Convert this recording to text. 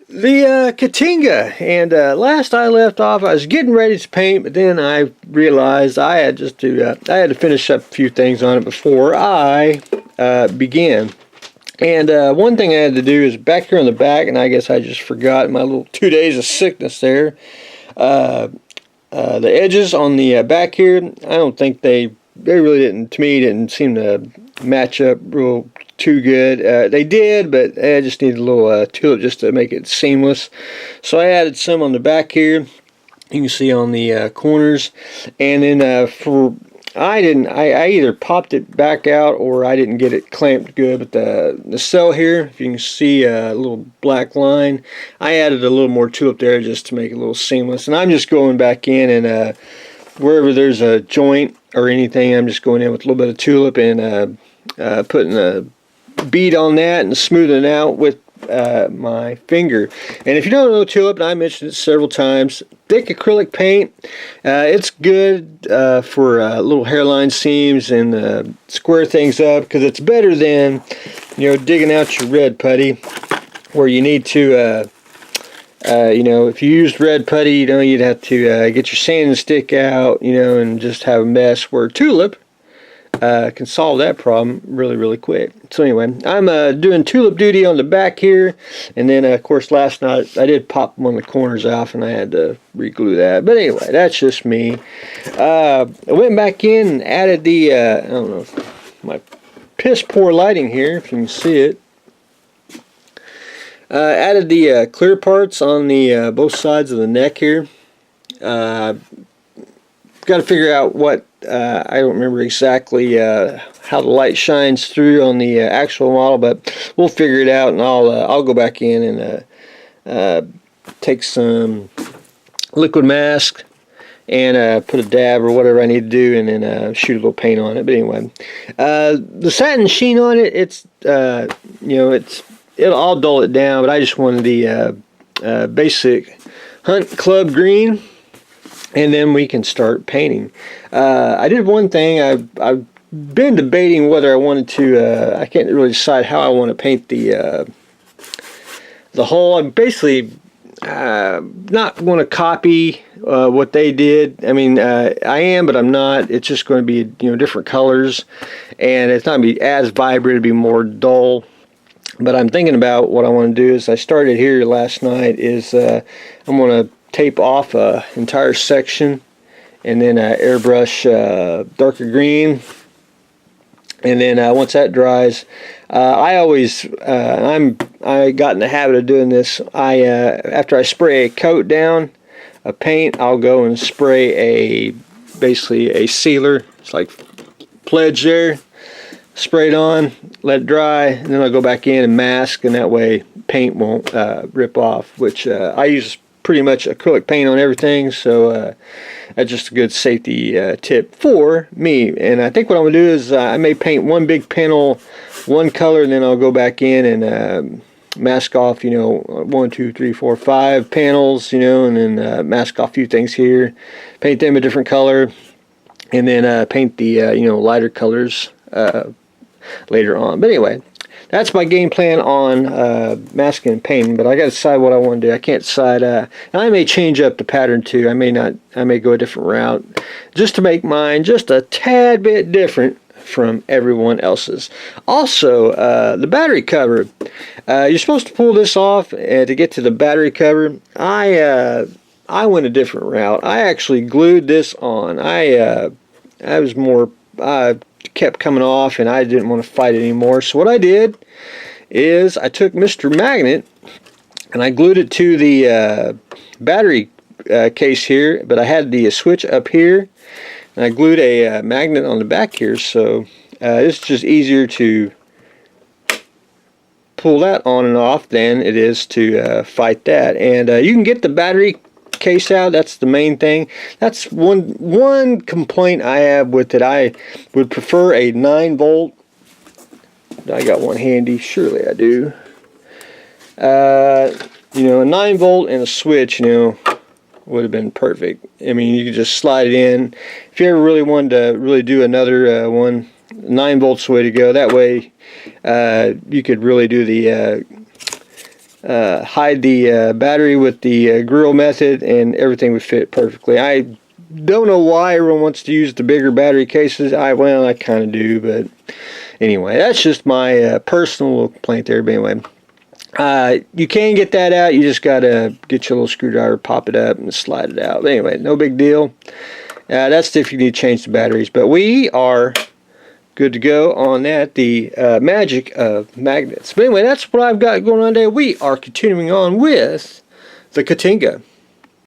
The Ktinga, and last I left off, I was getting ready to paint, but then I realized I had to finish up a few things on it before I began. And one thing I had to do is back here on the back, and I guess I just forgot my little 2 days of sickness there. The edges on the back here, I don't think they really didn't, to me, didn't seem to match up real too good. They did, but I just needed a little tulip just to make it seamless. So I added some on the back here. You can see on the corners, and then I either popped it back out or I didn't get it clamped good. But the cell here, if you can see a little black line, I added a little more tulip there just to make it a little seamless. And I'm just going back in and wherever there's a joint or anything, I'm just going in with a little bit of tulip and putting a bead on that and smoothing it out with my finger. And if you don't know tulip, and I mentioned it several times, thick acrylic paint, it's good for little hairline seams and square things up, because it's better than, you know, digging out your red putty where you need to you know, if you used red putty, you know, you'd have to get your sanding stick out, you know, and just have a mess, where tulip can solve that problem really quick. So anyway, I'm doing tulip duty on the back here, and then of course last night I did pop one of the corners off and I had to re-glue that. But anyway, that's just me. I went back in and added the I don't know, my piss poor lighting here, if you can see it. Added the clear parts on the both sides of the neck here. Got to figure out what, I don't remember exactly how the light shines through on the actual model, but we'll figure it out, and I'll go back in and take some liquid mask and put a dab or whatever I need to do, and then shoot a little paint on it. But anyway, the satin sheen on it, it's you know, I'll dull it down, but I just wanted the basic Hunt Club green. And then we can start painting. I did one thing. I've been debating whether I wanted to. I can't really decide how I want to paint the hull. I'm basically not going to copy what they did. I mean, I am, but I'm not. It's just going to be, you know, different colors, and it's not going to be as vibrant. It'll be more dull. But I'm thinking about what I want to do. Is I started here last night. Is I'm going to tape off an entire section and then airbrush darker green, and then once that dries, I got in the habit of doing this. After I spray a coat down of paint, I'll go and spray basically a sealer. It's like Pledge there. Spray it on, let it dry, and then I'll go back in and mask, and that way paint won't rip off, which I use pretty much acrylic paint on everything, so that's just a good safety tip for me. And I think what I'm going to do is I may paint one big panel one color, and then I'll go back in and mask off, you know, 1, 2, 3, 4, 5 panels, you know, and then mask off a few things here, paint them a different color, and then paint the, you know, lighter colors later on. But anyway, that's my game plan on masking and painting, but I got to decide what I want to do. I can't decide, and I may change up the pattern too. I may go a different route just to make mine just a tad bit different from everyone else's. Also, the battery cover. You're supposed to pull this off to get to the battery cover. I went a different route. I actually glued this on. I was more kept coming off, and I didn't want to fight it anymore. So what I did is I took Mr. Magnet and I glued it to the battery case here, but I had the switch up here, and I glued a magnet on the back here, so it's just easier to pull that on and off than it is to fight that. And you can get the battery case out. That's the main thing. That's one complaint I have with it. I would prefer a 9-volt. I got one handy. Surely I do. You know, a 9-volt and a switch, you know, would have been perfect. I mean, you could just slide it in. If you ever really wanted to really do another one, 9 volts the way to go. That way you could really do the hide the battery with the grill method, and everything would fit perfectly. I don't know why everyone wants to use the bigger battery cases. Well, I kind of do, but anyway, that's just my personal little complaint there. But anyway, you can get that out. You just got to get your little screwdriver, pop it up, and slide it out. But anyway, no big deal. That's if you need to change the batteries. But we are good to go on that. The magic of magnets. But anyway, that's what I've got going on today. We are continuing on with the Ktinga.